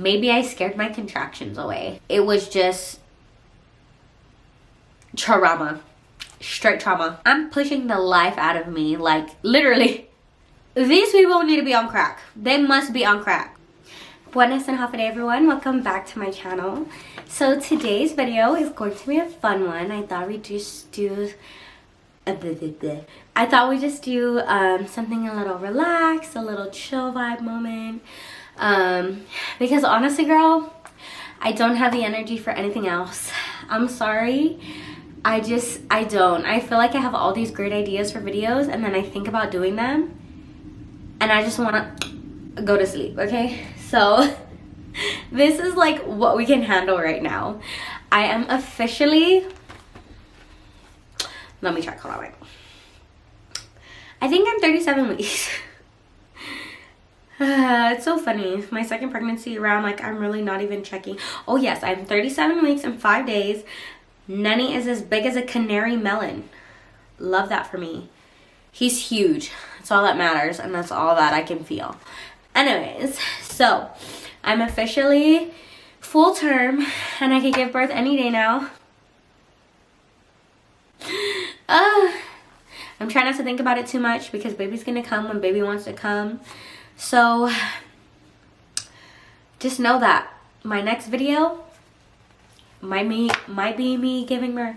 maybe I scared my contractions away. It was just trauma. Straight trauma. I'm pushing the life out of me. Like, literally. These people need to be on crack. They must be on crack. Buenas and half a day, everyone. Welcome back to my channel. So today's video is going to be a fun one. I thought we'd just do something a little relaxed, a little chill vibe moment. Because honestly, girl, I don't have the energy for anything else. I'm sorry. I don't. I feel like I have all these great ideas for videos, and then I think about doing them and I just want to go to sleep, okay? So this is like what we can handle right now. I am officially, let me check, hold on, wait. I think I'm 37 weeks. It's so funny. My second pregnancy around, like, I'm really not even checking. Oh yes, I'm 37 weeks and 5 days. Nenny is as big as a canary melon. Love that for me. He's huge. That's all that matters, and that's all that I can feel. Anyways, so I'm officially full term, and I can give birth any day now. I'm trying not to think about it too much because baby's gonna come when baby wants to come. So just know that my next video might be me giving birth.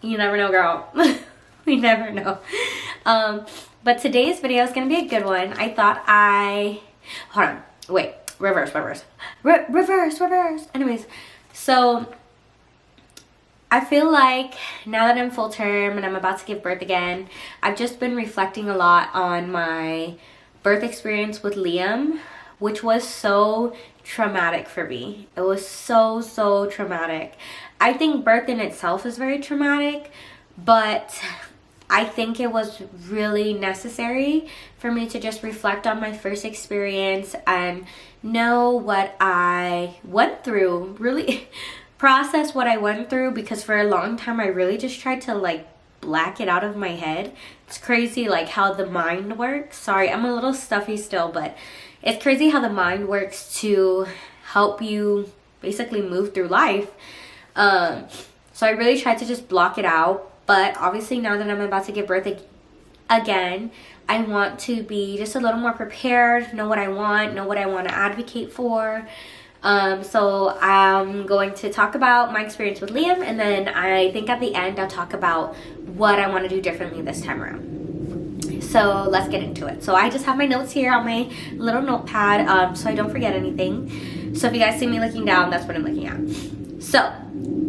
You never know, girl. We never know. But today's video is gonna be a good one. I thought hold on, wait, reverse. Anyways, so I feel like now that I'm full term and I'm about to give birth again, I've just been reflecting a lot on my birth experience with Liam, which was so traumatic for me. It was so traumatic. I think birth in itself is very traumatic, but I think it was really necessary for me to just reflect on my first experience and know what I went through, really process what I went through, because for a long time I really just tried to like black it out of my head. It's crazy like how the mind works. Sorry, I'm a little stuffy still, but it's crazy how the mind works to help you basically move through life. So I really tried to just block it out. But obviously now that I'm about to give birth again, I want to be just a little more prepared, know what I want to advocate for. So I'm going to talk about my experience with Liam, and then I think at the end I'll talk about what I want to do differently this time around. So let's get into it. So I just have my notes here on my little notepad, so I don't forget anything. So if you guys see me looking down, that's what I'm looking at. So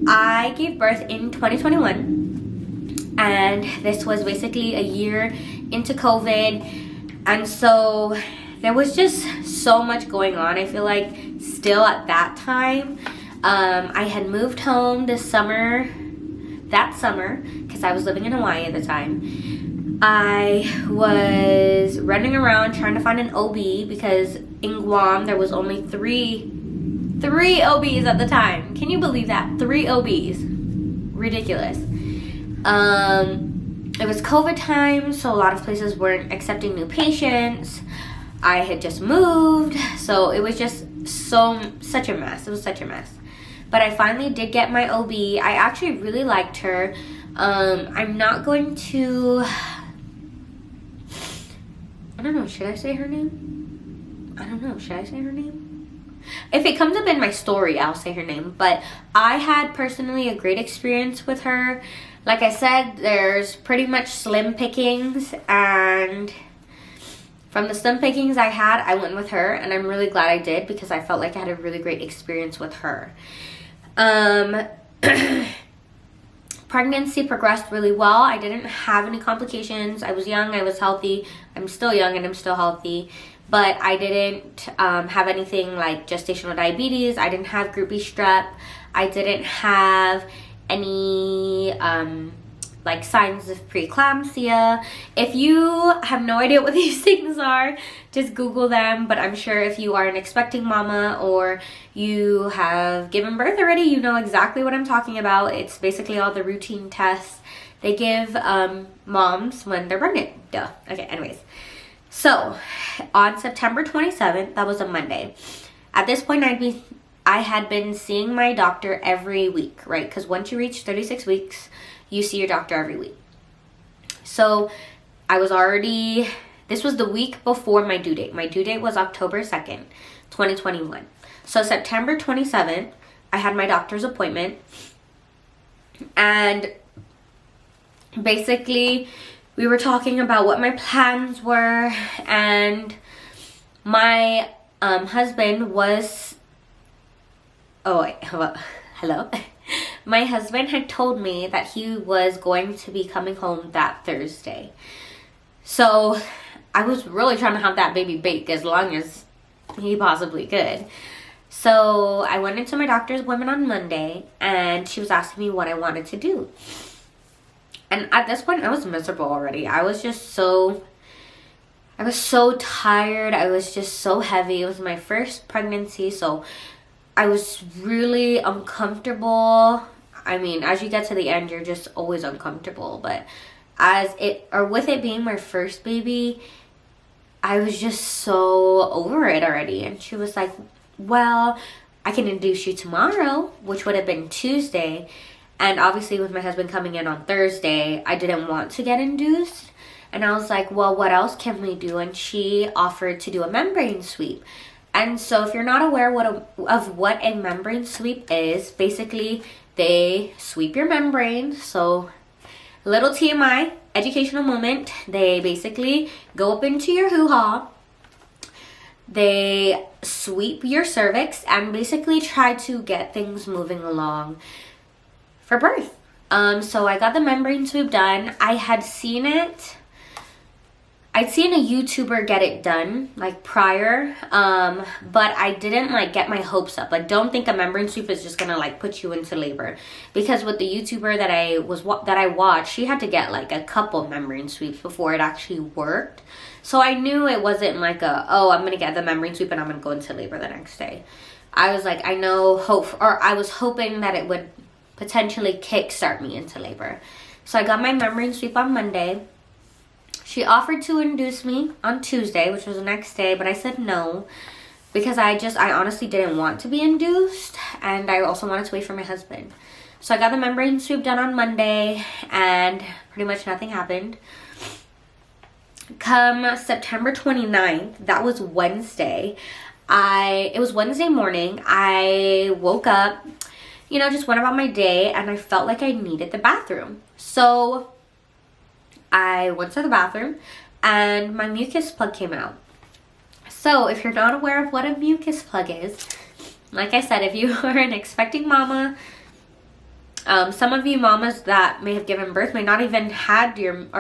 I gave birth in 2021. And this was basically a year into COVID, and so there was just so much going on. I feel like still at that time, I had moved home that summer, because I was living in Hawaii at the time. I was running around trying to find an OB because in Guam there was only three OBs at the time. Can you believe that? 3 OBs. Ridiculous. It was COVID time, so a lot of places weren't accepting new patients. I had just moved, so it was just such a mess. It was such a mess. But I finally did get my OB. I actually really liked her. I'm not going to, I don't know, should I say her name? I don't know, should I say her name? If it comes up in my story, I'll say her name. But I had personally a great experience with her. Like I said, there's pretty much slim pickings, and from the slim pickings I had, I went with her, and I'm really glad I did because I felt like I had a really great experience with her. Pregnancy progressed really well. I didn't have any complications. I was young, I was healthy. I'm still young and I'm still healthy. But I didn't have anything like gestational diabetes. I didn't have group B strep. I didn't have any like signs of preeclampsia. If you have no idea what these things are, just Google them. But I'm sure if you are an expecting mama or you have given birth already, you know exactly what I'm talking about. It's basically all the routine tests they give moms when they're pregnant. Duh. Okay, anyways. So on September 27th, that was a Monday. At this point, I had been seeing my doctor every week, right? Because once you reach 36 weeks, you see your doctor every week. So this was the week before my due date. My due date was October 2nd, 2021. So September 27th, I had my doctor's appointment. And basically, we were talking about what my plans were. And my husband was... Oh, wait, hello? My husband had told me that he was going to be coming home that Thursday. So I was really trying to have that baby bake as long as he possibly could. So I went into my doctor's appointment on Monday, and she was asking me what I wanted to do. And at this point, I was miserable already. I was so tired. I was just so heavy. It was my first pregnancy, so I was really uncomfortable. I mean, as you get to the end, you're just always uncomfortable. But with it being my first baby, I was just so over it already. And she was like, well, I can induce you tomorrow, which would have been Tuesday. And obviously with my husband coming in on Thursday, I didn't want to get induced. And I was like, well, what else can we do? And she offered to do a membrane sweep. And so if you're not aware of what a membrane sweep is, basically they sweep your membrane. So little TMI, educational moment. They basically go up into your hoo-ha. They sweep your cervix and basically try to get things moving along for birth. So I got the membrane sweep done. I'd seen a YouTuber get it done like prior, but I didn't like get my hopes up. Like, don't think a membrane sweep is just gonna like put you into labor, because with the YouTuber that I watched, she had to get like a couple membrane sweeps before it actually worked. So I knew it wasn't like I'm gonna get the membrane sweep and I'm gonna go into labor the next day. I was like, I was hoping that it would potentially kickstart me into labor. So I got my membrane sweep on Monday. She offered to induce me on Tuesday, which was the next day, but I said no, because I honestly didn't want to be induced, and I also wanted to wait for my husband. So I got the membrane sweep done on Monday, and pretty much nothing happened. Come September 29th, that was Wednesday, it was Wednesday morning, I woke up, just went about my day, and I felt like I needed the bathroom. So I went to the bathroom and my mucus plug came out. So if you're not aware of what a mucus plug is, like I said, if you are an expecting mama, some of you mamas that may have given birth may not even had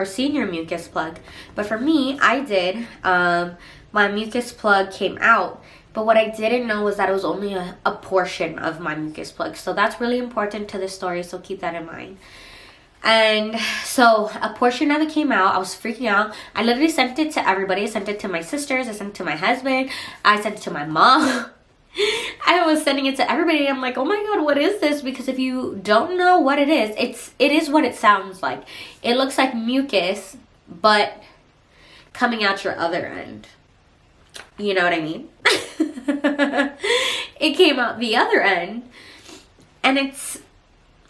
seen your mucus plug. But for me, I did. My mucus plug came out. But what I didn't know was that it was only a portion of my mucus plug. So that's really important to this story, so keep that in mind. And so a portion of it came out. I was freaking out. I literally sent it to everybody. I sent it to my sisters. I sent it to my husband. I sent it to my mom. I was sending it to everybody. I'm like, oh my God, what is this? Because if you don't know what it is what it sounds like. It looks like mucus, but coming out your other end. You know what I mean? It came out the other end. And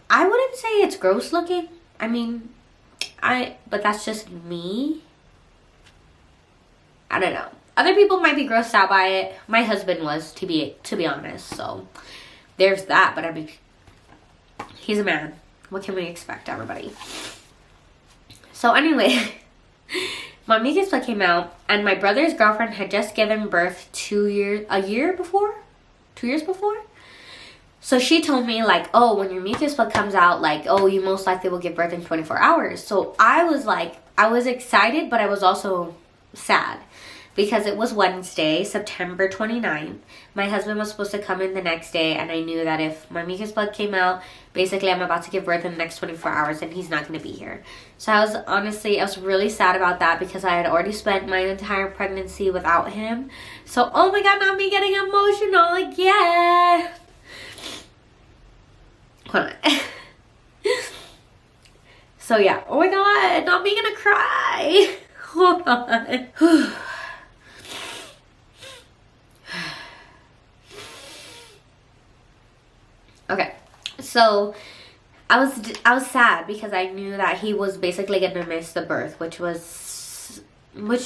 I wouldn't say it's gross looking. I mean, but that's just me. I don't know. Other people might be grossed out by it. My husband was, to be honest. So there's that. But I mean, he's a man. What can we expect, everybody? So anyway, my mucus plug came out, and my brother's girlfriend had just given birth 2 years before. So she told me, like, oh, when your mucus plug comes out, like, oh, you most likely will give birth in 24 hours. So I was excited, but I was also sad, because it was Wednesday, September 29th. My husband was supposed to come in the next day, and I knew that if my mucus plug came out, basically I'm about to give birth in the next 24 hours, and he's not going to be here. So I was really sad about that, because I had already spent my entire pregnancy without him. So, oh my God, not me getting emotional, like, yeah. Hold on. So yeah, oh my God, not me gonna cry. Hold on. So I was sad because I knew that he was basically gonna miss the birth, which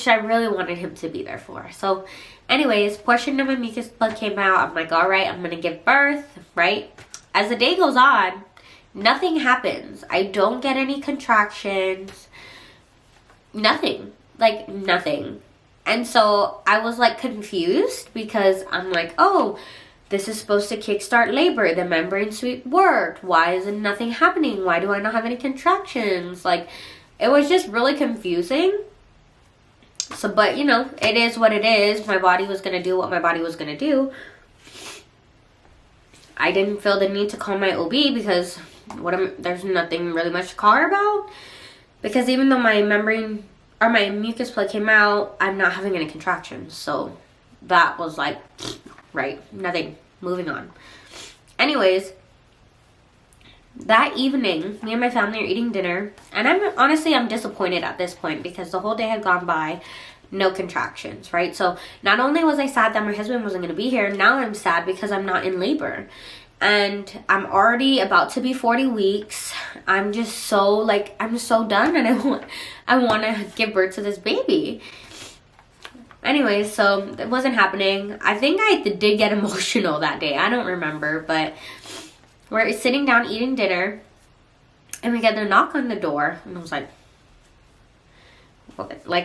I really wanted him to be there for. So anyways, portion of my mucus plug came out. I'm like, all right, I'm gonna give birth, right? As the day goes on, nothing happens. I don't get any contractions. Nothing. Like, nothing. And so I was like confused because I'm like, oh, this is supposed to kickstart labor. The membrane sweep worked. Why is nothing happening? Why do I not have any contractions? Like, it was just really confusing. So, but you know, it is what it is. My body was going to do what my body was going to do. I didn't feel the need to call my OB because there's nothing really much to call her about. Because even though my membrane or my mucus plug came out, I'm not having any contractions. So that was like, right, nothing, moving on. Anyways, that evening, me and my family are eating dinner. And I'm disappointed at this point because the whole day had gone by, no contractions, right? So not only was I sad that my husband wasn't going to be here, now I'm sad because I'm not in labor. And I'm already about to be 40 weeks. I'm just so done, and I want to give birth to this baby. Anyways, so it wasn't happening. I think I did get emotional that day. I don't remember, but we're sitting down eating dinner, and we get a knock on the door, and I was like,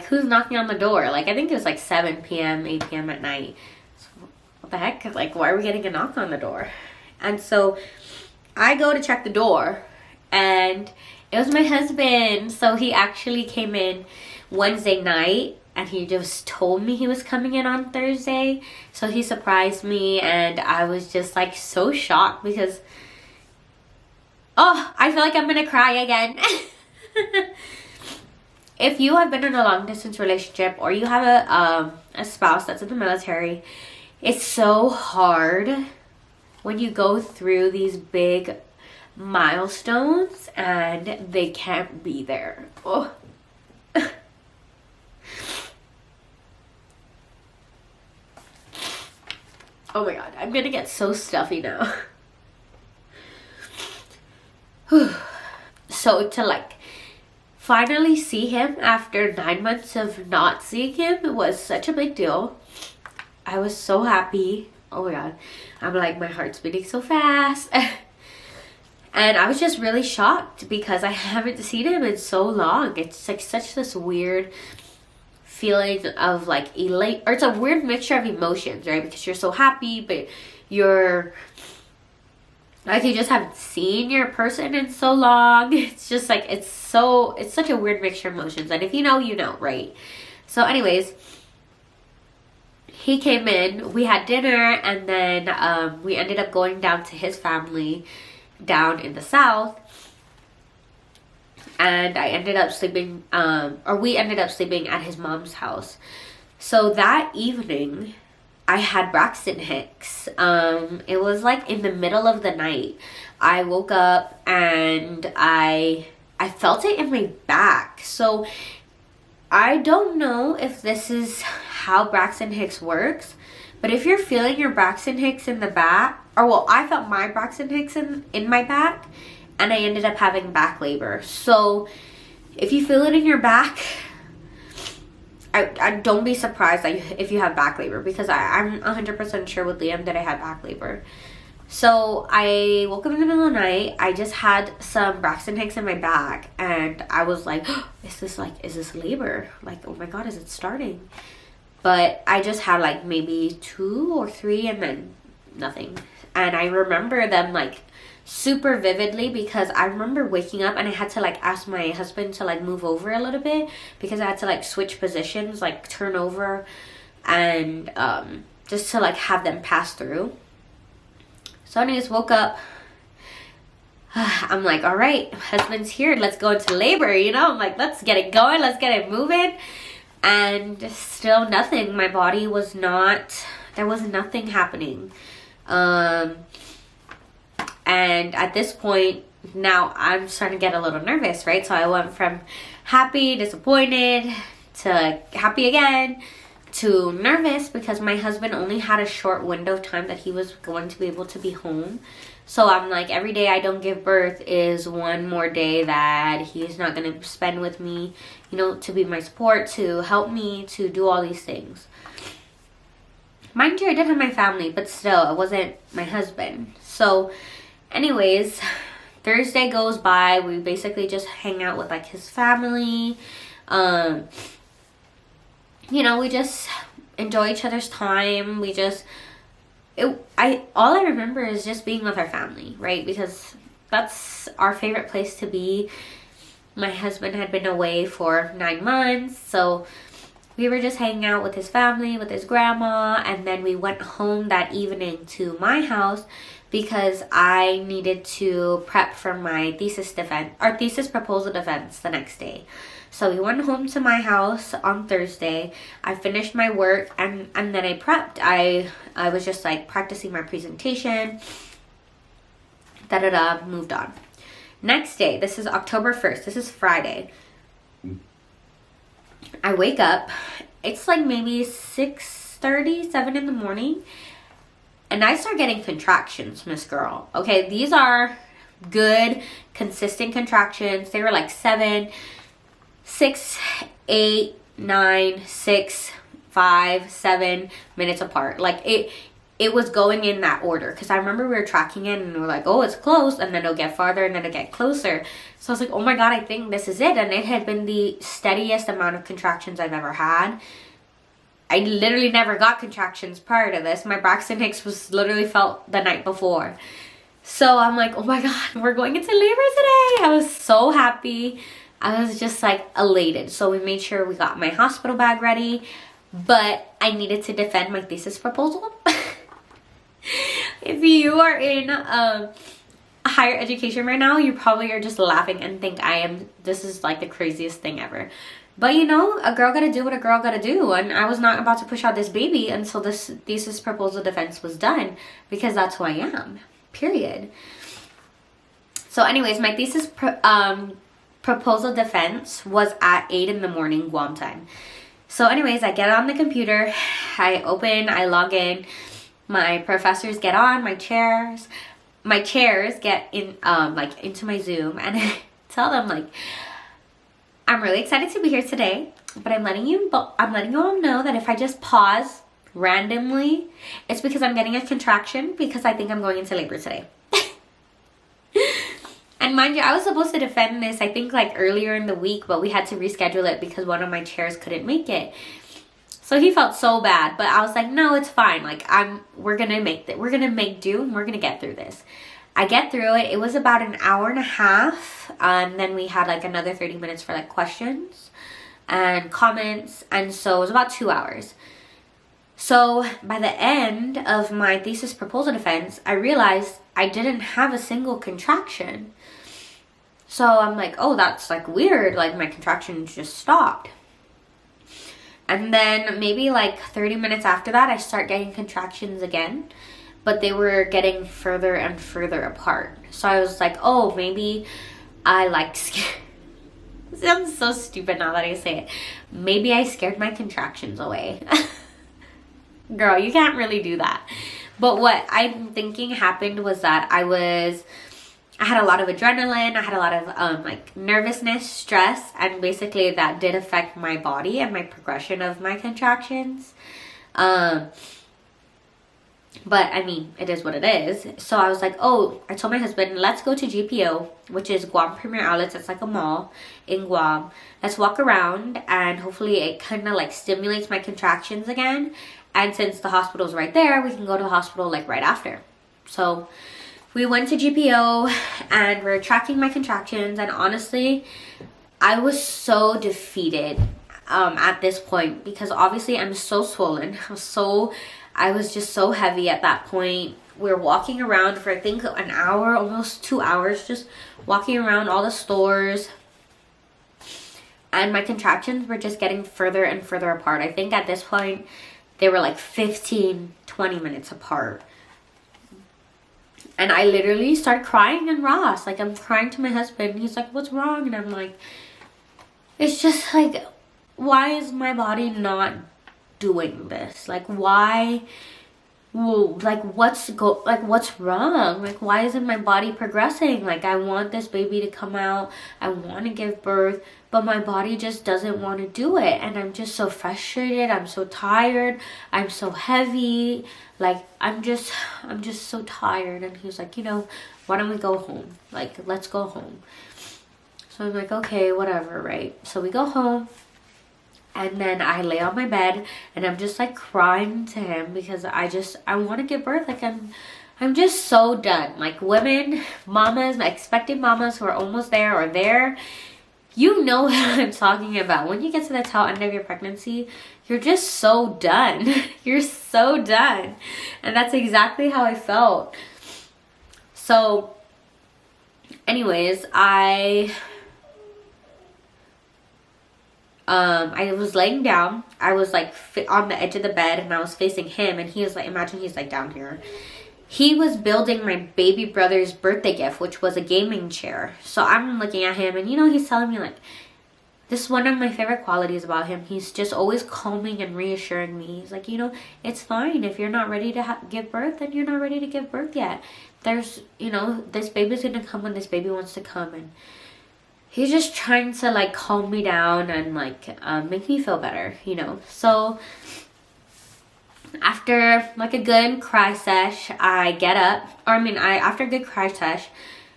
who's knocking on the door? Like, I think it was like 7 p.m., 8 p.m. at night. So, what the heck? Like, why are we getting a knock on the door? And so I go to check the door, and it was my husband. So he actually came in Wednesday night, and he just told me he was coming in on Thursday. So he surprised me, and I was just like so shocked because, oh, I feel like I'm gonna cry again. If you have been in a long distance relationship, or you have a spouse that's in the military, it's so hard when you go through these big milestones and they can't be there. Oh. Oh my god, I'm gonna get so stuffy now. So to like finally see him after 9 months of not seeing him was such a big deal. I was so happy. Oh my god, I'm like, my heart's beating so fast. And I was just really shocked because I haven't seen him in so long. It's like such this weird feeling of like elate, or it's a weird mixture of emotions, right? Because you're so happy, but you're like, you just haven't seen your person in so long. It's just like, it's such a weird mixture of emotions. And if you know, you know, right? So anyways, he came in, we had dinner, and then we ended up going down to his family down in the south. And I ended up sleeping, we ended up sleeping at his mom's house. So that evening, I had Braxton Hicks. It was like in the middle of the night. I woke up and I felt it in my back. So I don't know if this is how Braxton Hicks works, but if you're feeling your Braxton Hicks in the back, or well, I felt my Braxton Hicks in my back, and I ended up having back labor. So if you feel it in your back, I don't be surprised if you have back labor, because I'm 100% sure with Liam that I had back labor. So I woke up in the middle of the night. I just had some Braxton Hicks in my back, and I was like, oh, is this labor? Like, oh my god, is it starting? But I just had like maybe 2 or 3 and then nothing. And I remember them like super vividly because I remember waking up and I had to like ask my husband to like move over a little bit because I had to like switch positions, like turn over, and just to like have them pass through. So anyways, woke up. I'm like, all right, husband's here. Let's go into labor, you know? I'm like, let's get it going. Let's get it moving. And still nothing. My body was not, there was nothing happening. And at this point, now I'm starting to get a little nervous, right? So I went from happy, disappointed, to happy again. too nervous because my husband only had a short window of time that he was going to be able to be home. So I'm like, every day I don't give birth is one more day that he's not going to spend with me, you know, to be my support, to help me, to do all these things. Mind you, I did have my family, but still, it wasn't my husband. So anyways, Thursday goes by. We basically just hang out with like his family. You know, we just enjoy each other's time. We just, all I remember is just being with our family, right? Because that's our favorite place to be. My husband had been away for 9 months, so we were just hanging out with his family, with his grandma, and then we went home that evening to my house because I needed to prep for my thesis proposal defense the next day. So we went home to my house on Thursday. I finished my work and then I prepped. I was just like practicing my presentation. Moved on. Next day, this is October 1st. This is Friday. I wake up. It's like maybe 6:30, 7 in the morning. And I start getting contractions, Miss Girl. Okay, these are good, consistent contractions. They were like 7, 6, 8, 9, 6, 5, 7 minutes apart. Like it was going in that order. Because I remember we were tracking it and we were like, oh, it's close. And then it'll get farther and then it'll get closer. So I was like, oh my God, I think this is it. And it had been the steadiest amount of contractions I've ever had. I literally never got contractions prior to this. My Braxton Hicks was literally felt the night before. So I'm like, oh my God, we're going into labor today. I was so happy. I was just like elated. So we made sure we got my hospital bag ready. But I needed to defend my thesis proposal. If you are in higher education right now, you probably are just laughing and think this is like the craziest thing ever. But you know, a girl gotta do what a girl gotta do. And I was not about to push out this baby until this thesis proposal defense was done. Because that's who I am. Period. So anyways, my thesis proposal defense was at 8 in the morning Guam time. So anyways, I get on the computer. I log in. My professors get on, my chairs get in, like into my Zoom, and I tell them like, I'm really excited to be here today, but I'm letting you all know that if I just pause randomly, it's because I'm getting a contraction because I think I'm going into labor today. And mind you, I was supposed to defend this, I think like earlier in the week, but we had to reschedule it because one of my chairs couldn't make it. So he felt so bad, but I was like, no, it's fine. Like we're gonna make do, and we're gonna get through this. I get through it. It was about an hour and a half, and then we had like another 30 minutes for like questions and comments, and so it was about 2 hours. So by the end of my thesis proposal defense, I realized I didn't have a single contraction. So I'm like, oh, that's like weird. Like my contractions just stopped. And then maybe like 30 minutes after that, I start getting contractions again, but they were getting further and further apart. So I was like, oh, maybe I like it sounds so stupid now that I say it. Maybe I scared my contractions away. Girl, you can't really do that. But what I'm thinking happened was that I had a lot of adrenaline, I had a lot of like nervousness, stress, and basically that did affect my body and my progression of my contractions. But I mean, it is what it is. So I was like, oh, I told my husband, let's go to GPO, which is Guam Premier Outlets. It's like a mall in Guam. Let's walk around and hopefully it kind of like stimulates my contractions again. And since the hospital's right there, we can go to the hospital like right after. So we went to GPO and we're tracking my contractions, and honestly, I was so defeated at this point because obviously I'm so swollen. I was just so heavy at that point. We were walking around for I think an hour, almost 2 hours, just walking around all the stores. And my contractions were just getting further and further apart. I think at this point, they were like 15, 20 minutes apart. And I literally started crying in Ross. Like, I'm crying to my husband. He's like, what's wrong? And I'm like, it's just like, why is my body not doing this? Like, why? Like, what's wrong? Like, why isn't my body progressing? Like, I want this baby to come out, I want to give birth, but my body just doesn't want to do it. And I'm just so frustrated, I'm so tired, I'm so heavy, like, I'm just so tired. And he was like, you know, why don't we go home? Like, let's go home. So I'm like, okay, whatever, right? So we go home. And then I lay on my bed and I'm just like crying to him because I want to give birth. Like, I'm just so done. Like, women, mamas, expecting mamas who are almost there or there, you know what I'm talking about. When you get to the tail end of your pregnancy, you're just so done. You're so done. And that's exactly how I felt. So anyways, I was laying down. I was like on the edge of the bed and I was facing him, and he was like, imagine he's like down here. He was building my baby brother's birthday gift, which was a gaming chair. So I'm looking at him and, you know, he's telling me like, this is one of my favorite qualities about him. He's just always calming and reassuring me. He's like, you know, it's fine. If you're not ready to give birth, then you're not ready to give birth yet. There's, you know, this baby's gonna come when this baby wants to come. And he's just trying to like calm me down and like make me feel better, you know. So after like a good cry sesh, I get up. After a good cry sesh,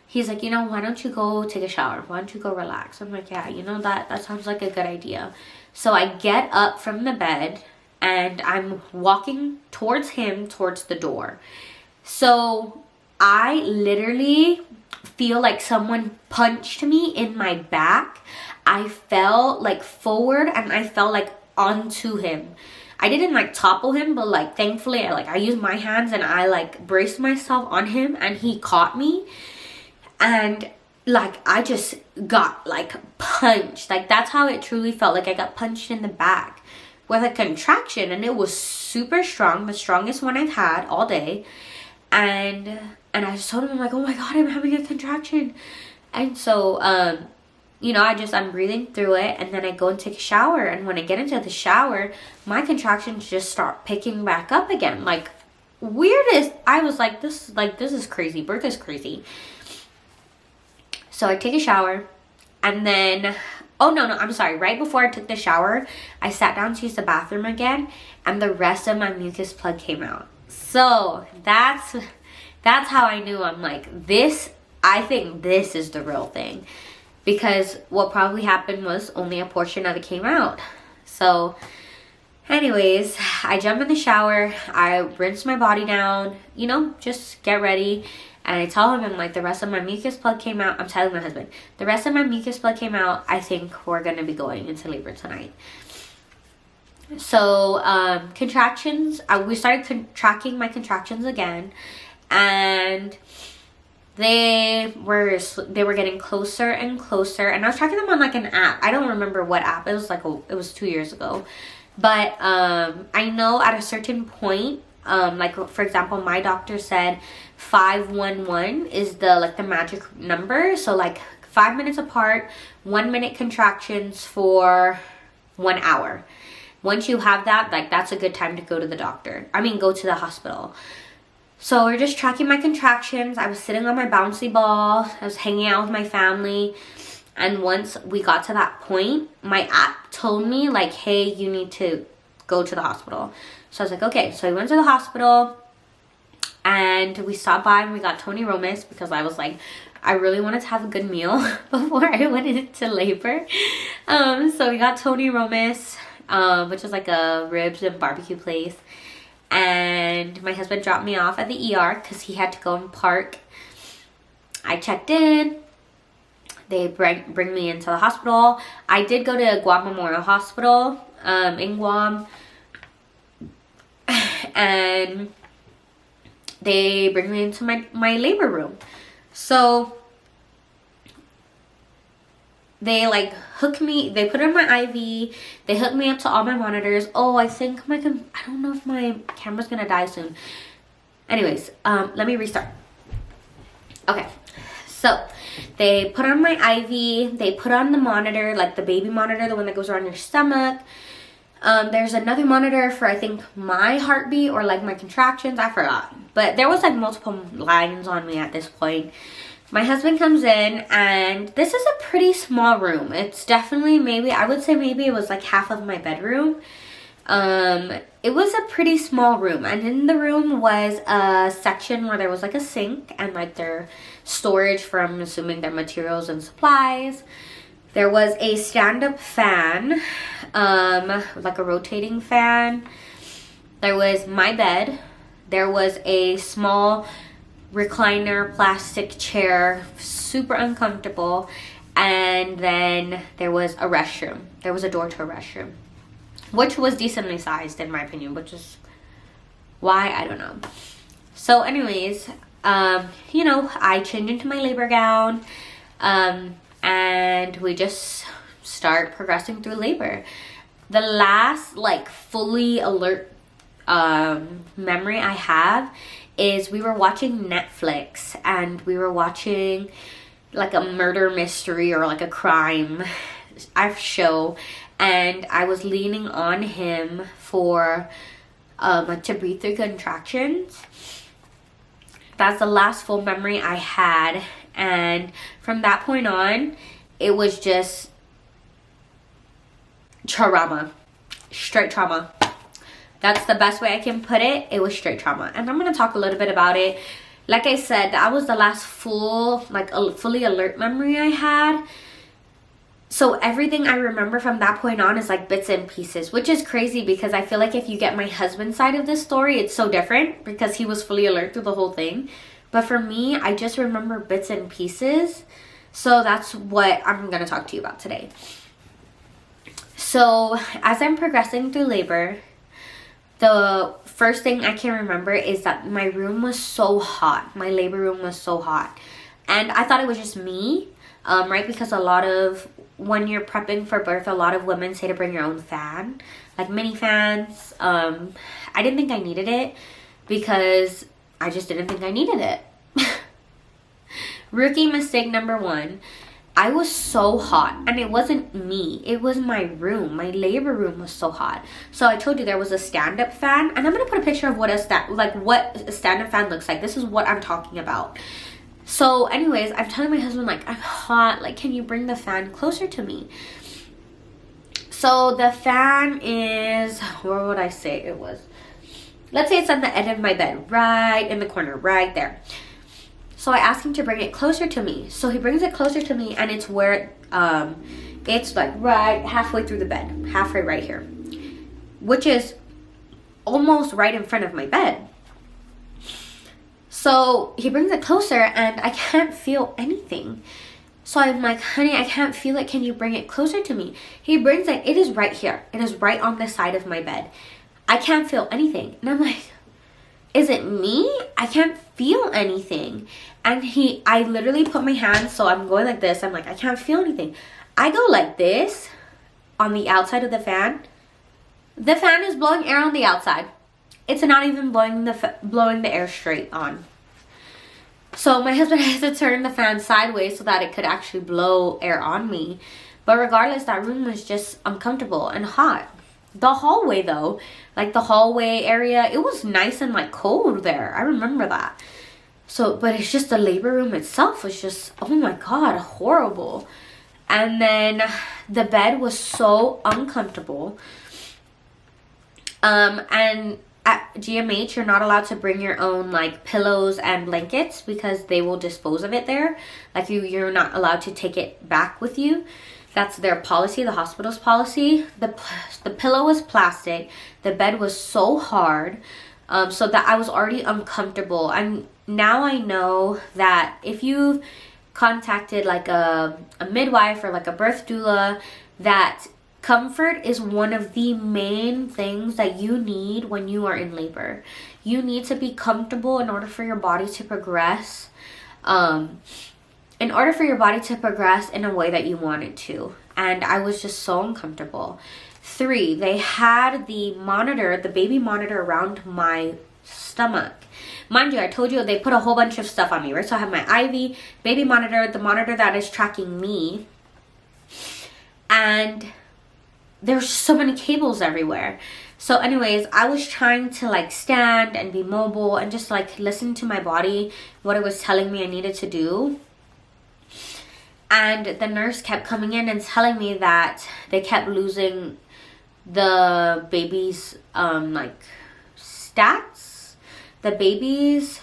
he's like, you know, why don't you go take a shower? Why don't you go relax? I'm like, yeah, you know, that sounds like a good idea. So I get up from the bed and I'm walking towards him, towards the door. So I literally feel like someone punched me in my back. I fell like forward and I fell like onto him. I didn't like topple him, but like thankfully I used my hands and I like braced myself on him and he caught me. And like I just got like punched. Like, that's how it truly felt. Like I got punched in the back with a contraction, and it was super strong, the strongest one I've had all day. And I just told him, I'm like, oh my god, I'm having a contraction. And so you know, I'm breathing through it, and then I go and take a shower. And when I get into the shower, my contractions just start picking back up again. Like, weirdest. I was like, this is crazy. Birth is crazy. So I take a shower, and then, oh no, I'm sorry. Right before I took the shower, I sat down to use the bathroom again, and the rest of my mucus plug came out. So that's how I knew. I'm like, I think this is the real thing. Because what probably happened was only a portion of it came out. So anyways, I jump in the shower, I rinse my body down, you know, just get ready. And I tell him, I'm like, the rest of my mucus plug came out. I'm telling my husband, the rest of my mucus plug came out. I think we're going to be going into labor tonight. So contractions, we started tracking my contractions again. And they were getting closer and closer, and I was tracking them on like an app. I don't remember what app. It was like it was 2 years ago. But I know at a certain point, like for example, my doctor said 511 is the magic number. So like 5 minutes apart, 1 minute contractions for 1 hour. Once you have that, like that's a good time to go to the doctor. Go to the hospital. So we're just tracking my contractions. I was sitting on my bouncy ball. I was hanging out with my family. And once we got to that point, my app told me like, hey, you need to go to the hospital. So I was like, okay. So we went to the hospital and we stopped by and we got Tony Romas because I was like, I really wanted to have a good meal before I went into labor. So we got Tony Romas, which is like a ribs and barbecue place. And my husband dropped me off at the ER because he had to go and park. I checked in. They bring me into the hospital. I did go to Guam Memorial Hospital in Guam. And they bring me into my labor room. So they like hook me, they put in my IV, they hook me up to all my monitors. Oh, I think I don't know if my camera's gonna die soon. Anyways, let me restart. Okay, so they put on my IV, they put on the monitor, like the baby monitor, the one that goes around your stomach. There's another monitor for, I think, my heartbeat or like my contractions. I forgot. But there was like multiple lines on me at this point. My husband comes in, and this is a pretty small room. It's definitely maybe, I would say maybe it was like half of my bedroom. It was a pretty small room, and in the room was a section where there was like a sink and like their storage for, I'm assuming, their materials and supplies. There was a stand-up fan, like a rotating fan. There was my bed. There was a small recliner plastic chair, super uncomfortable. And then there was a restroom. There was a door to a restroom, which was decently sized in my opinion, which is why, I don't know. So anyways, you know, I changed into my labor gown, and we just start progressing through labor. The last like fully alert memory I have is we were watching Netflix, and we were watching like a murder mystery or like a crime show, and I was leaning on him for like to breathe through contractions. That's the last full memory I had, and from that point on, it was just trauma, straight trauma. That's the best way I can put it. It was straight trauma, and I'm gonna talk a little bit about it. Like I said, that was the last full, like fully alert memory I had. So everything I remember from that point on is like bits and pieces, which is crazy because I feel like if you get my husband's side of this story, it's so different because he was fully alert through the whole thing. But for me, I just remember bits and pieces. So that's what I'm gonna talk to you about today. So as I'm progressing through labor, the first thing I can remember is that my room was so hot. My labor room was so hot. And I thought it was just me, right? Because a lot of, when you're prepping for birth, a lot of women say to bring your own fan, like mini fans. I didn't think I needed it because I just didn't think I needed it. Rookie mistake number one. I was so hot, and it wasn't me, it was my room. My labor room was so hot. So I told you there was a stand-up fan, and I'm gonna put a picture of what a stand-up fan looks like. This is what I'm talking about. So anyways, I'm telling my husband, like, I'm hot, like, can you bring the fan closer to me? So the fan is, where would I say it was? Let's say it's on the end of my bed, right in the corner, right there. So I asked him to bring it closer to me. So he brings it closer to me, and it's where, it's like right halfway through the bed, halfway right here, which is almost right in front of my bed. So he brings it closer, and I can't feel anything. So I'm like, honey, I can't feel it. Can you bring it closer to me? He brings it. It is right here. It is right on the side of my bed. I can't feel anything. And I'm like, is it me? I can't feel anything. And I literally put my hands, so I'm going like this. I'm like, I can't feel anything. I go like this on the outside of the fan. The fan is blowing air on the outside. It's not even blowing the air straight on. So my husband has to turn the fan sideways so that it could actually blow air on me. But regardless, that room was just uncomfortable and hot. The hallway though, like the hallway area, it was nice and like cold there. I remember that. So, but it's just the labor room itself was just, oh my God, horrible. And then the bed was so uncomfortable. And at GMH, you're not allowed to bring your own like pillows and blankets because they will dispose of it there. Like you're not allowed to take it back with you. That's their policy, the hospital's policy. The pillow was plastic. The bed was so hard, so that I was already uncomfortable. And now I know that if you've contacted like a midwife or like a birth doula, that comfort is one of the main things that you need when you are in labor. You need to be comfortable in order for your body to progress. In order for your body to progress in a way that you want it to. And I was just so uncomfortable. 3, they had the monitor, the baby monitor around my stomach. Mind you, I told you they put a whole bunch of stuff on me, right? So I have my IV, baby monitor, the monitor that is tracking me. And there's so many cables everywhere. So anyways, I was trying to like stand and be mobile and just like listen to my body, what it was telling me I needed to do. And the nurse kept coming in and telling me that they kept losing the baby's like stats, the baby's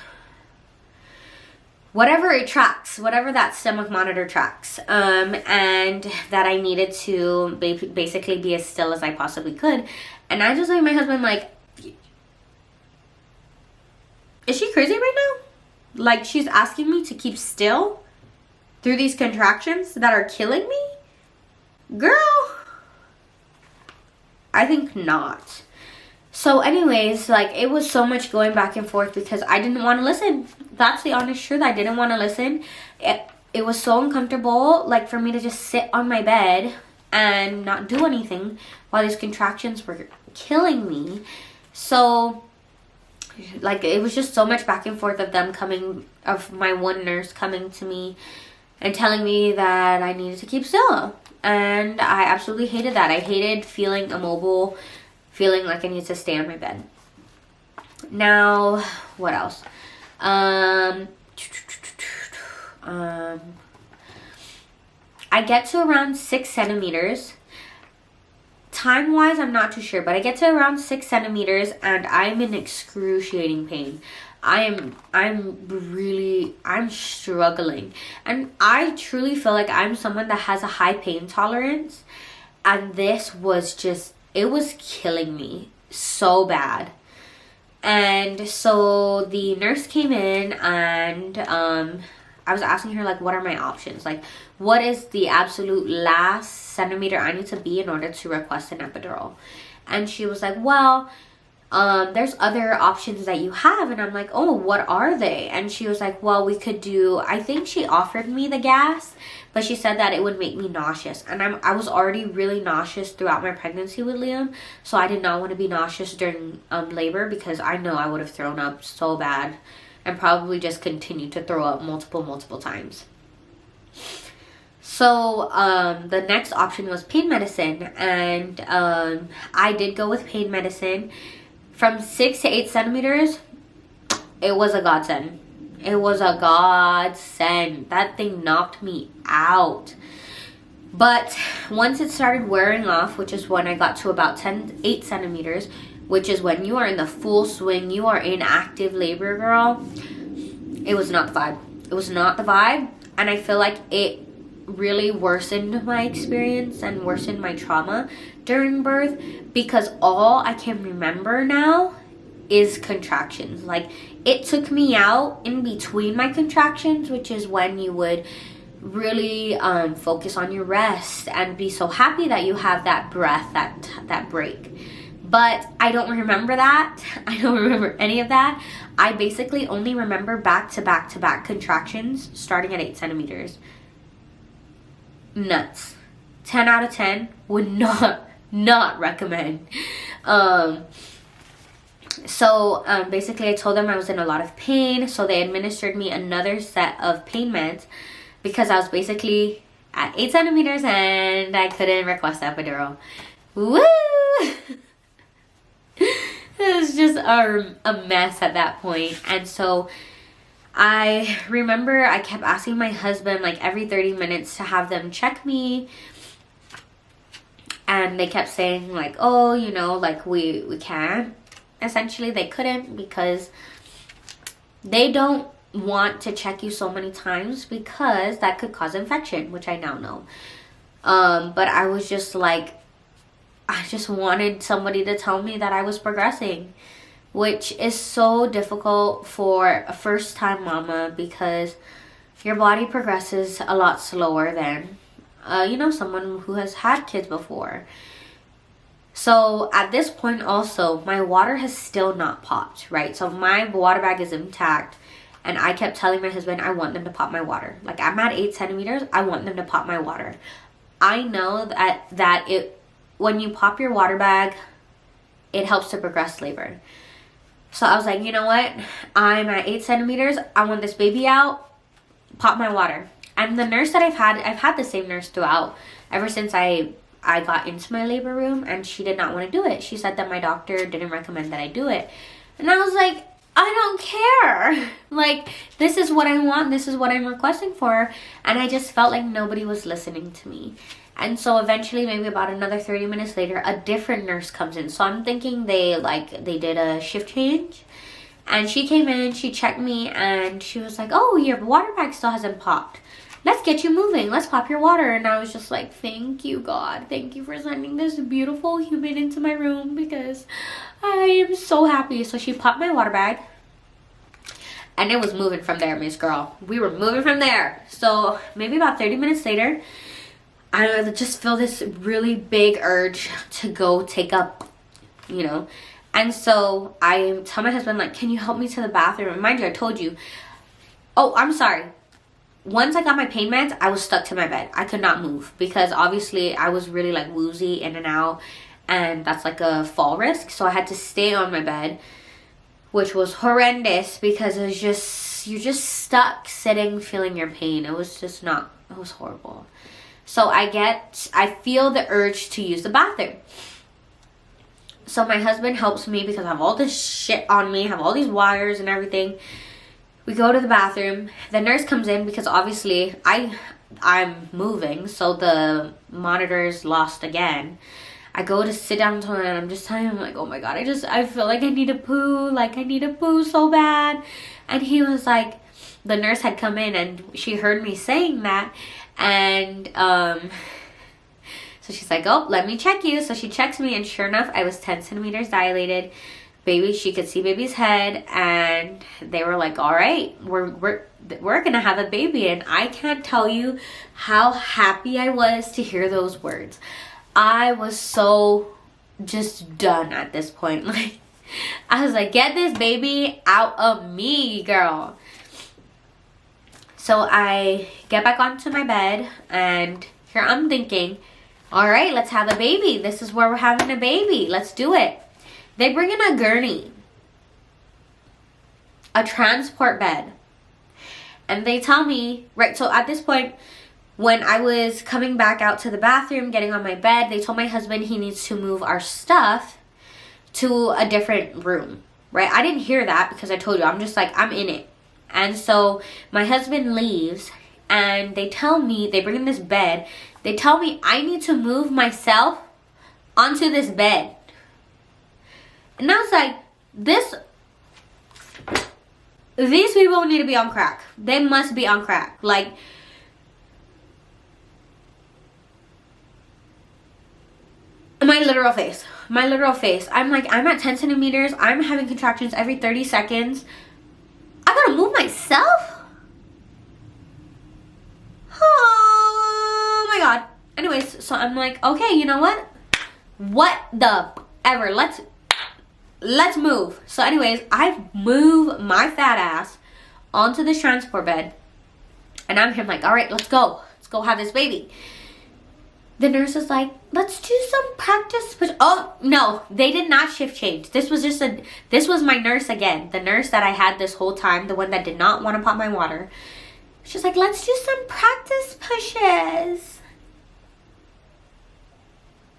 whatever it tracks, whatever that stomach monitor tracks, and that I needed to basically be as still as I possibly could. And I just looked at my husband like, is she crazy right now? Like, she's asking me to keep still through these contractions that are killing me? Girl, I think not. So anyways, like, it was so much going back and forth because I didn't want to listen. That's the honest truth. I didn't want to listen. It was so uncomfortable, like, for me to just sit on my bed and not do anything while these contractions were killing me. So, like, it was just so much back and forth of them coming, of my one nurse coming to me and telling me that I needed to keep still. And I absolutely hated that. I hated feeling immobile, feeling like I need to stay on my bed. Now, what else? I get to around 6 centimeters. Time-wise, I'm not too sure, but I get to around 6 centimeters and I'm in excruciating pain. I'm struggling. And I truly feel like I'm someone that has a high pain tolerance. And this was just, it was killing me so bad. And so the nurse came in and I was asking her, like, what are my options? Like, what is the absolute last centimeter I need to be in order to request an epidural? And she was like, well, there's other options that you have. And I'm like, oh, what are they? And she was like, well, we could do, I think she offered me the gas, but she said that it would make me nauseous. And I was already really nauseous throughout my pregnancy with Liam. So I did not want to be nauseous during labor because I know I would have thrown up so bad and probably just continued to throw up multiple times. So the next option was pain medicine. And I did go with pain medicine. From 6 to 8 centimeters, it was a godsend. It was a godsend. That thing knocked me out. But once it started wearing off, which is when I got to about 8 centimeters, which is when you are in the full swing, you are in active labor, girl, it was not the vibe. It was not the vibe. And I feel like it really worsened my experience and worsened my trauma during birth, because all I can remember now is contractions. Like, it took me out in between my contractions, which is when you would really focus on your rest and be so happy that you have that breath, that break. But I don't remember that. I don't remember any of that. I basically only remember back to back contractions starting at 8 centimeters. Nuts. 10 out of 10 would not recommend. So basically I told them I was in a lot of pain, so they administered me another set of pain meds because I was basically at 8 centimeters and I couldn't request epidural. Woo! It was just a mess at that point. And so I remember I kept asking my husband like every 30 minutes to have them check me. And they kept saying like, oh, you know, like we can't. Essentially, they couldn't because they don't want to check you so many times because that could cause infection, which I now know. But I was just like, I just wanted somebody to tell me that I was progressing, which is so difficult for a first-time mama because your body progresses a lot slower than, you know, someone who has had kids before. So at this point also, my water has still not popped, right? So my water bag is intact. And I kept telling my husband, I want them to pop my water. Like, I'm at 8 centimeters. I want them to pop my water. I know that when you pop your water bag, it helps to progress labor. So I was like, you know what? I'm at 8 centimeters. I want this baby out. Pop my water. And the nurse that I've had the same nurse throughout ever since I I got into my labor room and she did not want to do it. She said that my doctor didn't recommend that I do it. And I was like, I don't care. Like, this is what I want. This is what I'm requesting for. And I just felt like nobody was listening to me. And so eventually, maybe about another 30 minutes later, a different nurse comes in. So I'm thinking they did a shift change. And she came in, she checked me, and she was like, oh, your water bag still hasn't popped. Let's get you moving. Let's pop your water. And I was just like, thank you, God. Thank you for sending this beautiful human into my room because I am so happy. So she popped my water bag. And it was moving from there, Miss Girl. We were moving from there. So maybe about 30 minutes later, I just feel this really big urge to go take up, you know. And so I tell my husband, like, can you help me to the bathroom? And mind you, I told you. Oh, I'm sorry. Once I got my pain meds, I was stuck to my bed. I could not move because obviously I was really like woozy in and out. And that's like a fall risk. So I had to stay on my bed, which was horrendous because it was just, you're just stuck sitting feeling your pain. It was just not, it was horrible. So I feel the urge to use the bathroom. So my husband helps me because I have all this shit on me, I have all these wires and everything. We go to the bathroom. The nurse comes in because obviously I'm moving, so the monitor's lost again. I go to sit down to him and I'm just telling him like, oh my God, I feel like I need to poo. Like I need to poo so bad. And he was like, the nurse had come in and she heard me saying that. And so she's like, oh, let me check you. So she checks me and sure enough, I was 10 centimeters dilated. Baby, she could see baby's head and they were like, all right, we're gonna have a baby. And I can't tell you how happy I was to hear those words. I was so just done at this point. Like, I was like, get this baby out of me, girl. So I get back onto my bed and here I'm thinking, all right, let's have a baby. This is where we're having a baby. Let's do it. They bring in a gurney, a transport bed. And they tell me, right, so at this point, when I was coming back out to the bathroom, getting on my bed, they told my husband he needs to move our stuff to a different room, right? I didn't hear that because I told you, I'm just like, I'm in it. And so my husband leaves and they tell me, they bring in this bed. They tell me I need to move myself onto this bed. And I was like, these people need to be on crack. They must be on crack. Like, my literal face. I'm like, I'm at 10 centimeters. I'm having contractions every 30 seconds. I gotta move myself? Oh my God. Anyways, so I'm like, okay, you know what? What the ever? Let's move. So anyways, I move my fat ass onto this transport bed. And I'm here like, all right, let's go. Let's go have this baby. The nurse is like, let's do some practice. Oh, no, they did not shift change. This was my nurse again. The nurse that I had this whole time, the one that did not want to pop my water. She's like, let's do some practice pushes.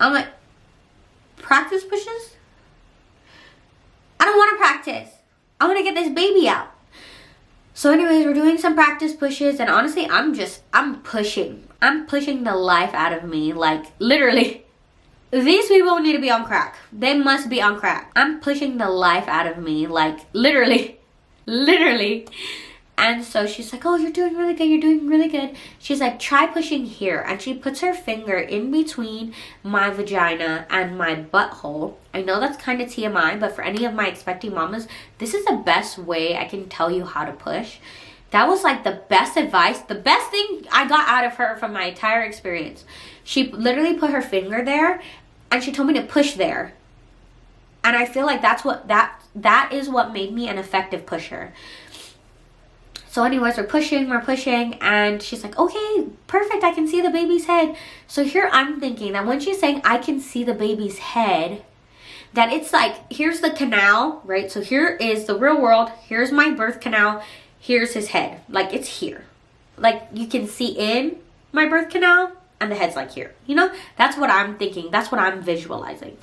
I'm like, practice pushes? I don't want to practice. I want to get this baby out. So anyways, we're doing some practice pushes and honestly, I'm pushing. I'm pushing the life out of me. Like, literally, these people need to be on crack. They must be on crack. I'm pushing the life out of me. Like, literally. And so she's like, oh, you're doing really good. You're doing really good. She's like, try pushing here. And she puts her finger in between my vagina and my butthole. I know that's kind of TMI, but for any of my expecting mamas, this is the best way I can tell you how to push. That was like the best advice, the best thing I got out of her from my entire experience. She literally put her finger there and she told me to push there. And I feel like that is what made me an effective pusher. So anyways, we're pushing, and she's like, okay, perfect, I can see the baby's head. So here I'm thinking that when she's saying I can see the baby's head, that it's like, here's the canal, right? So here is the real world, here's my birth canal, here's his head. Like, it's here. Like, you can see in my birth canal, and the head's like here. You know, that's what I'm thinking. That's what I'm visualizing.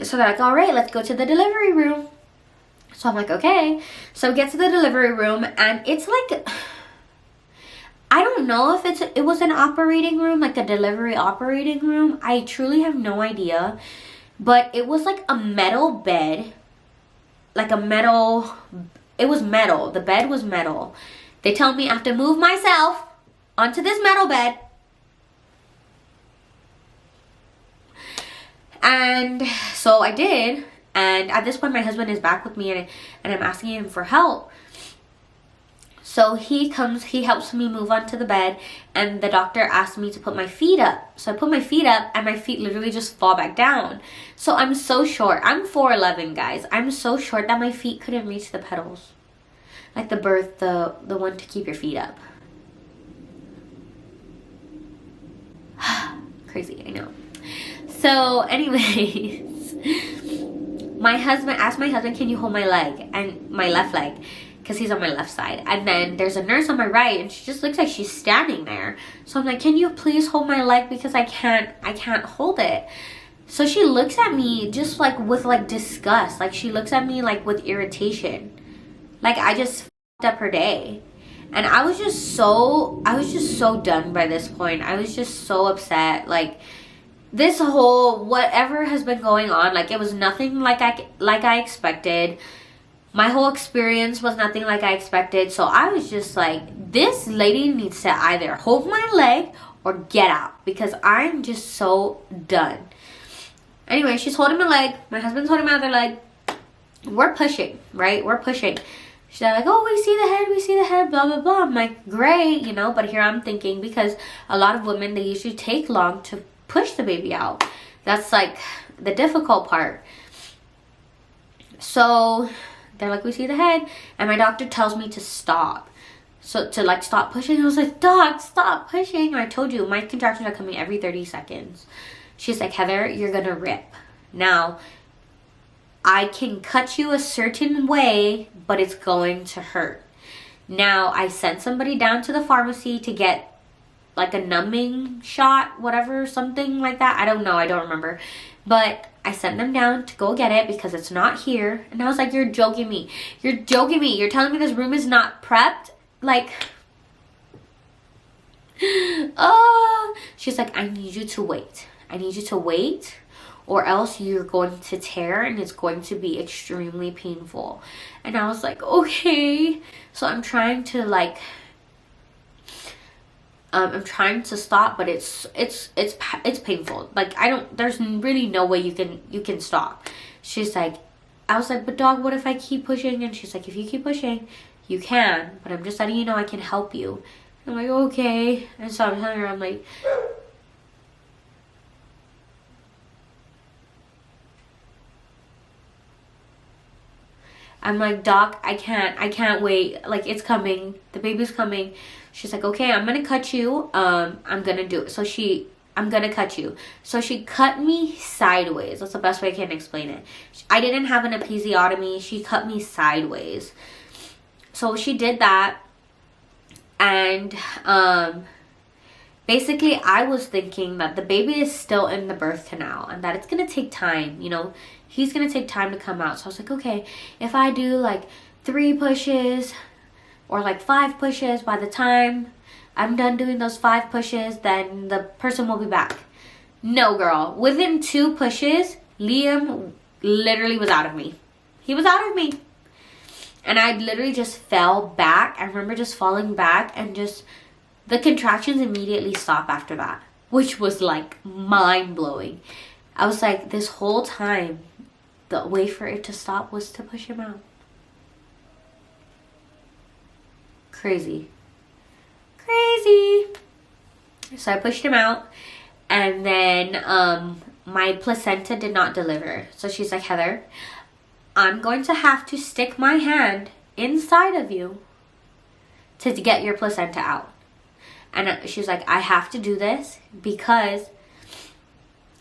So they're like, all right, let's go to the delivery room. So I'm like, okay. So we get to the delivery room, and it's like, I don't know if it was an operating room, like a delivery operating room. I truly have no idea. But it was like a metal bed. Like a metal, it was metal. The bed was metal. They tell me I have to move myself onto this metal bed. And so I did. And at this point, my husband is back with me, and I'm asking him for help. So he comes, he helps me move onto the bed, and the doctor asked me to put my feet up. So I put my feet up, and my feet literally just fall back down. So I'm so short. I'm 4'11", guys. I'm so short that my feet couldn't reach the pedals. Like the one to keep your feet up. Crazy, I know. So anyways, my husband asked my husband, can you hold my leg? And my left leg. Because he's on my left side. And then there's a nurse on my right, and she just looks like she's standing there. So I'm like, can you please hold my leg, because I can't hold it. So she looks at me just like with like disgust. Like she looks at me like with irritation. Like I just f***ed up her day. And I was just so done by this point. I was just so upset. Like this whole whatever has been going on, like it was nothing like I expected. My whole experience was nothing like I expected. So I was just like, this lady needs to either hold my leg or get out, because I'm just so done. Anyway, she's holding my leg. My husband's holding my other leg. We're pushing, right? We're pushing. She's like, oh, we see the head, blah, blah, blah. I'm like, great, you know. But here I'm thinking, because a lot of women, they usually take long to push the baby out. That's like the difficult part. So they're like, we see the head, and my doctor tells me to stop. So to like stop pushing. I was like, doc, stop pushing. I told you, my contractions are coming every 30 seconds. She's like, Heather, you're gonna rip. Now, I can cut you a certain way, but it's going to hurt. Now, I sent somebody down to the pharmacy to get like a numbing shot, whatever, something like that. I don't know, I don't remember. But I sent them down to go get it because it's not here. And I was like, you're joking me. You're joking me. You're telling me this room is not prepped? Like, oh. She's like, I need you to wait. I need you to wait, or else you're going to tear and it's going to be extremely painful. And I was like, okay. So I'm trying to like, I'm trying to stop, but it's painful. Like there's really no way you can stop. She's like, I was like, but dog, what if I keep pushing? And she's like, if you keep pushing, you can, but I'm just letting you know I can help you. I'm like, okay. And so I'm telling her, I'm like, doc, I can't wait. Like, it's coming. The baby's coming. She's like, okay, I'm gonna cut you. I'm gonna do it. So I'm gonna cut you. So she cut me sideways. That's the best way I can explain it. I didn't have an episiotomy. She cut me sideways. So she did that. And basically I was thinking that the baby is still in the birth canal and that it's gonna take time, you know. He's gonna take time to come out. So I was like, okay, if I do like 3 pushes or like 5 pushes, by the time I'm done doing those 5 pushes, then the person will be back. No, girl. Within 2 pushes, Liam literally was out of me. He was out of me. And I literally just fell back. I remember just falling back, and just the contractions immediately stopped after that, which was like mind-blowing. I was like, this whole time, the way for it to stop was to push him out. Crazy. Crazy. So I pushed him out, and then my placenta did not deliver. So she's like, Heather, I'm going to have to stick my hand inside of you to get your placenta out. And she's like, I have to do this because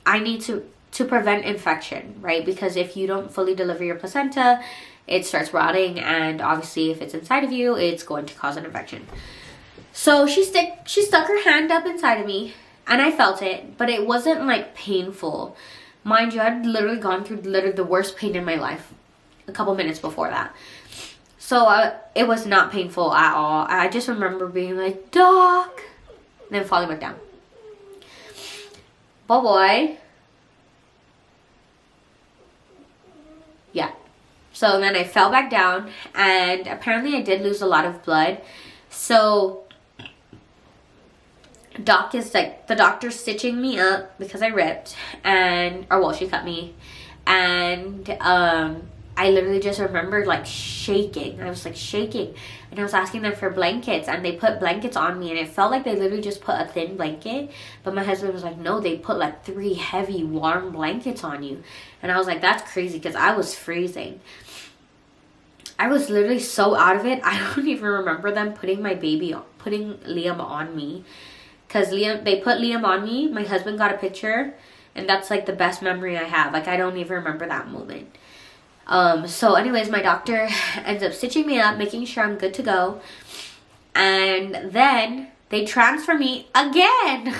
I need to prevent infection, right? Because if you don't fully deliver your placenta, it starts rotting, and obviously if it's inside of you, it's going to cause an infection. So she stuck her hand up inside of me, And I felt it, but it wasn't like painful. Mind you, I'd literally gone through literally the worst pain in my life a couple minutes before that. So it was not painful at all. I just remember being like, Doc, and then falling back down. Oh boy. Yeah. So then I fell back down, and apparently I did lose a lot of blood. So Doc is like, the doctor's stitching me up because I ripped, and, or well, she cut me. And I literally just remembered like shaking. I was like shaking, and I was asking them for blankets, and they put blankets on me, and it felt like they literally just put a thin blanket. But my husband was like, no, they put like 3 heavy warm blankets on you. And I was like, that's crazy, because I was freezing. I was literally so out of it. I don't even remember them putting Liam on me, because they put Liam on me. My husband got a picture, and that's like the best memory I have. Like, I don't even remember that moment. So anyways, my doctor ends up stitching me up, making sure I'm good to go. And then they transfer me again.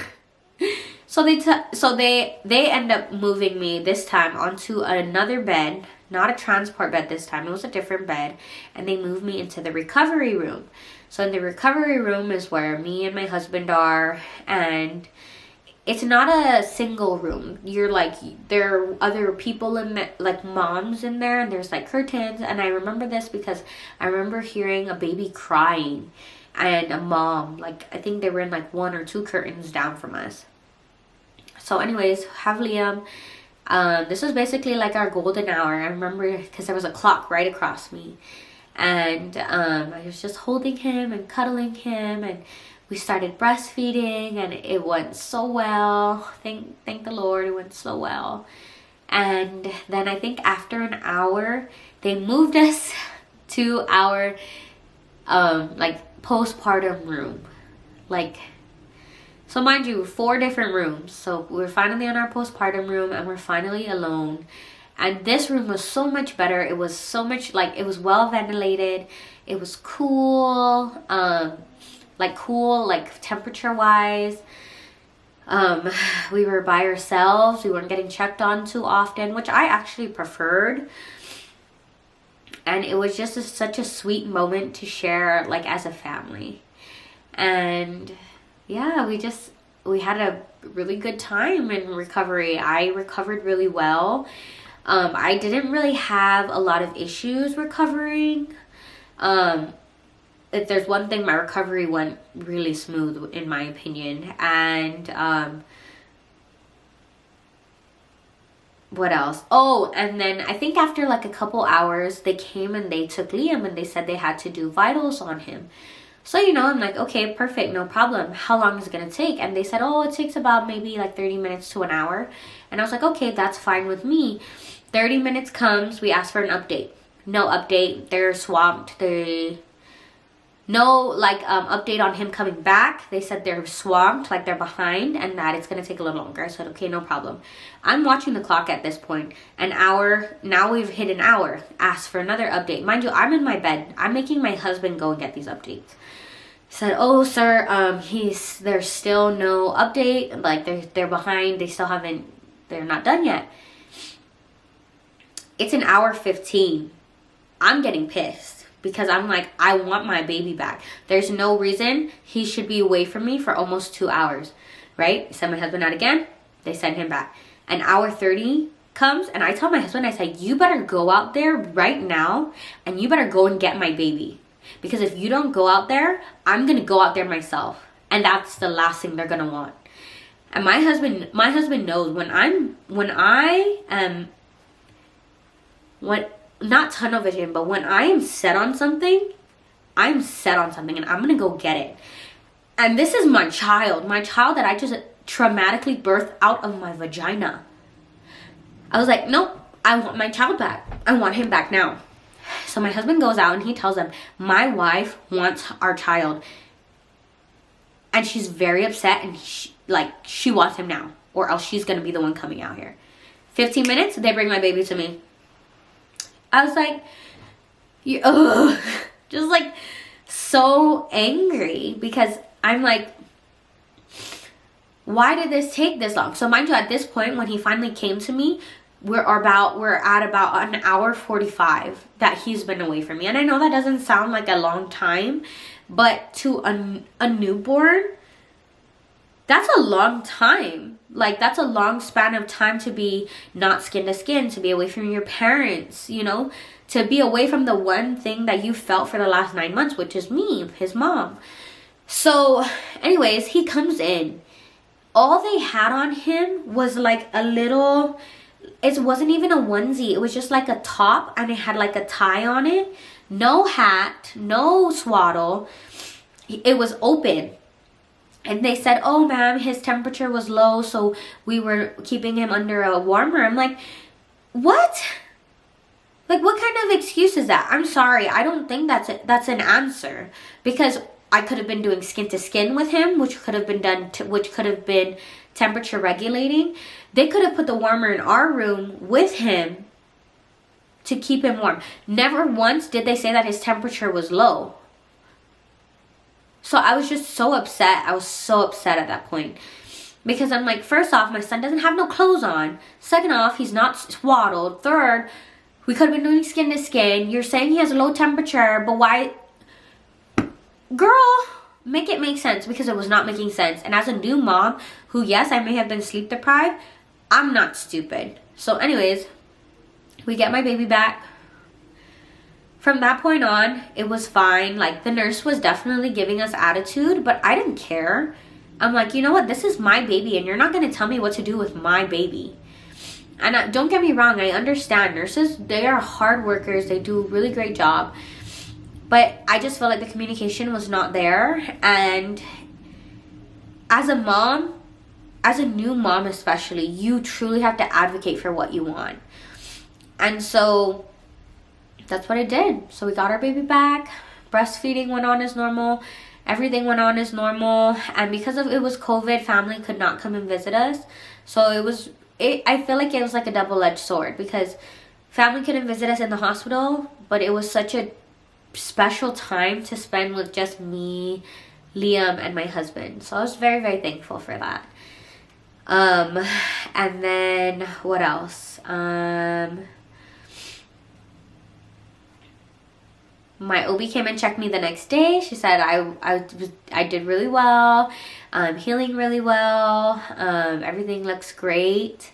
So they end up moving me this time onto another bed, not a transport bed this time. It was a different bed, and they moved me into the recovery room. So in the recovery room is where me and my husband are, and it's not a single room. You're like, there are other people in there, like moms in there, and there's like curtains. And I remember this because I remember hearing a baby crying and a mom, like I think they were in like 1 or 2 curtains down from us. So anyways, have Liam. This was basically like our golden hour. I remember because there was a clock right across me, and I was just holding him and cuddling him, and we started breastfeeding, and it went so well. Thank the Lord, it went so well. And then I think after an hour, they moved us to our like postpartum room. Like, so mind you, 4 different rooms. So we're finally in our postpartum room, and we're finally alone. And this room was so much better. It was so much, like, it was well ventilated. It was cool. Like temperature wise. We were by ourselves. We weren't getting checked on too often, which I actually preferred. And it was just such a sweet moment to share, like, as a family. And yeah, we had a really good time in recovery. I recovered really well. I didn't really have a lot of issues recovering. If there's one thing, my recovery went really smooth in my opinion. And what else? Oh, and then I think after like a couple hours, they came and they took Liam, and they said they had to do vitals on him. So, you know, I'm like, okay, perfect, no problem. How long is it going to take? And they said, oh, it takes about maybe like 30 minutes to an hour. And I was like, okay, that's fine with me. 30 minutes comes, we ask for an update. No update, they're swamped. No, like, update on him coming back. They said they're swamped, like they're behind, and that it's going to take a little longer. I said, okay, no problem. I'm watching the clock at this point. An hour, now we've hit an hour. Ask for another update. Mind you, I'm in my bed. I'm making my husband go and get these updates. He said, oh, sir, there's still no update. Like, they're behind. They're not done yet. It's an hour 15. I'm getting pissed. Because I'm like, I want my baby back. There's no reason he should be away from me for almost 2 hours, right? Send my husband out again. They send him back. An hour 30 comes, and I tell my husband, I say, you better go out there right now, and you better go and get my baby. Because if you don't go out there, I'm going to go out there myself. And that's the last thing they're going to want. And my husband knows not tunnel vision, but when I am set on something, I'm set on something, and I'm gonna go get it. And this is my child that I just traumatically birthed out of my vagina. I was like, nope, I want my child back. I want him back now. So my husband goes out and he tells them, my wife wants our child. And she's very upset, and she wants him now, or else she's gonna be the one coming out here. 15 minutes, they bring my baby to me. I was like, just like so angry, because I'm like, why did this take this long? So mind you, at this point, when he finally came to me, we're at about an hour 45 that he's been away from me. And I know that doesn't sound like a long time, but to a newborn, that's a long time. Like, that's a long span of time to be not skin to skin, to be away from your parents, you know, to be away from the one thing that you felt for the last 9 months, which is me, his mom. So anyways, he comes in. All they had on him was like a little, it wasn't even a onesie. It was just like a top, and it had like a tie on it. No hat, no swaddle. It was open. And they said, oh, ma'am, his temperature was low, so we were keeping him under a warmer. I'm like, what? Like, what kind of excuse is that? I'm sorry. I don't think that's an answer. Because I could have been doing skin to skin with him, which could have been temperature regulating. They could have put the warmer in our room with him to keep him warm. Never once did they say that his temperature was low. So I was just so upset. I was so upset at that point. Because I'm like, first off, my son doesn't have no clothes on. Second off, he's not swaddled. Third, we could have been doing skin to skin. You're saying he has a low temperature, but why? Girl, make it make sense, because it was not making sense. And as a new mom, who, yes, I may have been sleep deprived, I'm not stupid. So anyways, we get my baby back. From that point on, it was fine. Like, the nurse was definitely giving us attitude, but I didn't care. I'm like, you know what? This is my baby, and you're not going to tell me what to do with my baby. And don't get me wrong, I understand. Nurses, they are hard workers. They do a really great job. But I just felt like the communication was not there. And as a mom, as a new mom especially, you truly have to advocate for what you want. And so that's what I did. So we got our baby back. Breastfeeding went on as normal. Everything went on as normal. And because it was COVID, family could not come and visit us. So I feel like it was like a double-edged sword, because family couldn't visit us in the hospital, but it was such a special time to spend with just me, Liam, and my husband. So I was very, very thankful for that. And then what else? My OB came and checked me the next day. She said I did really well. I'm healing really well. Everything looks great.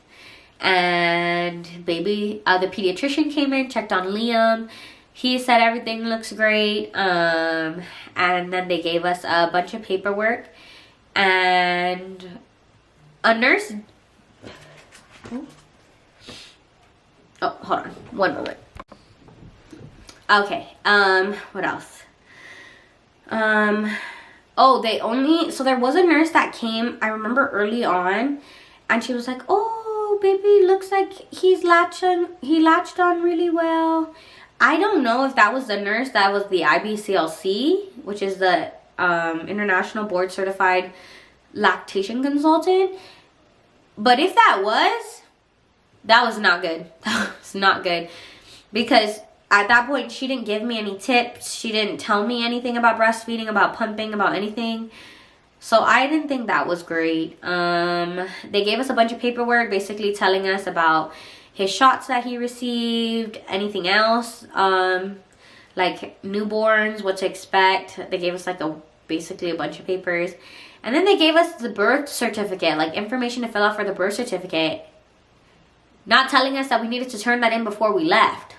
And the pediatrician came in, checked on Liam. He said everything looks great. And then they gave us a bunch of paperwork. And a nurse... Oh, hold on. One moment. Okay, what else? So there was a nurse that came, I remember early on, and she was like, oh, baby, looks like he latched on really well. I don't know if that was the nurse that was the IBCLC, which is the International Board Certified Lactation Consultant. But if that was not good. That was not good. Because at that point, she didn't give me any tips. She didn't tell me anything about breastfeeding, about pumping, about anything. So I didn't think that was great. They gave us a bunch of paperwork basically telling us about his shots that he received, anything else, like newborns, what to expect. They gave us like basically a bunch of papers. And then they gave us the birth certificate, like information to fill out for the birth certificate, not telling us that we needed to turn that in before we left.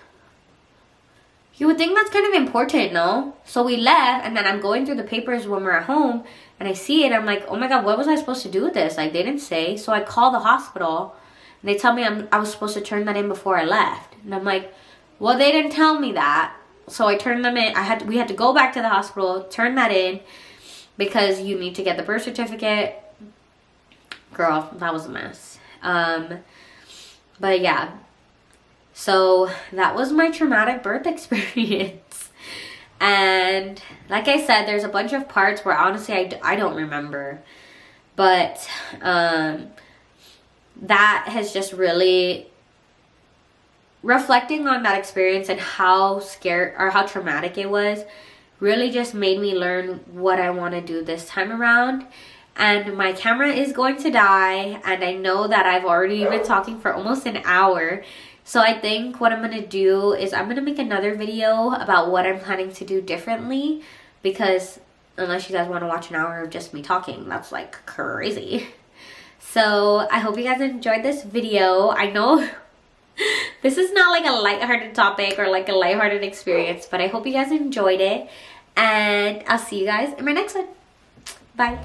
You would think that's kind of important, no? So we left, and then I'm going through the papers when we're at home, and I see it. I'm like, oh my God, what was I supposed to do with this? Like, they didn't say. So I call the hospital, and they tell me I was supposed to turn that in before I left. And I'm like, well, they didn't tell me that. So I turned them in. We had to go back to the hospital, turn that in, because you need to get the birth certificate. Girl, that was a mess. But yeah. So that was my traumatic birth experience. And like I said, there's a bunch of parts where honestly I don't remember. But that has just really, reflecting on that experience and how scared or how traumatic it was, really just made me learn what I want to do this time around. and my camera is going to die, and I know that I've already been talking for almost an hour. So I think what I'm gonna do is I'm gonna make another video about what I'm planning to do differently, because unless you guys want to watch an hour of just me talking, that's like crazy. So I hope you guys enjoyed this video. I know this is not like a lighthearted topic or like a lighthearted experience, but I hope you guys enjoyed it, and I'll see you guys in my next one. Bye.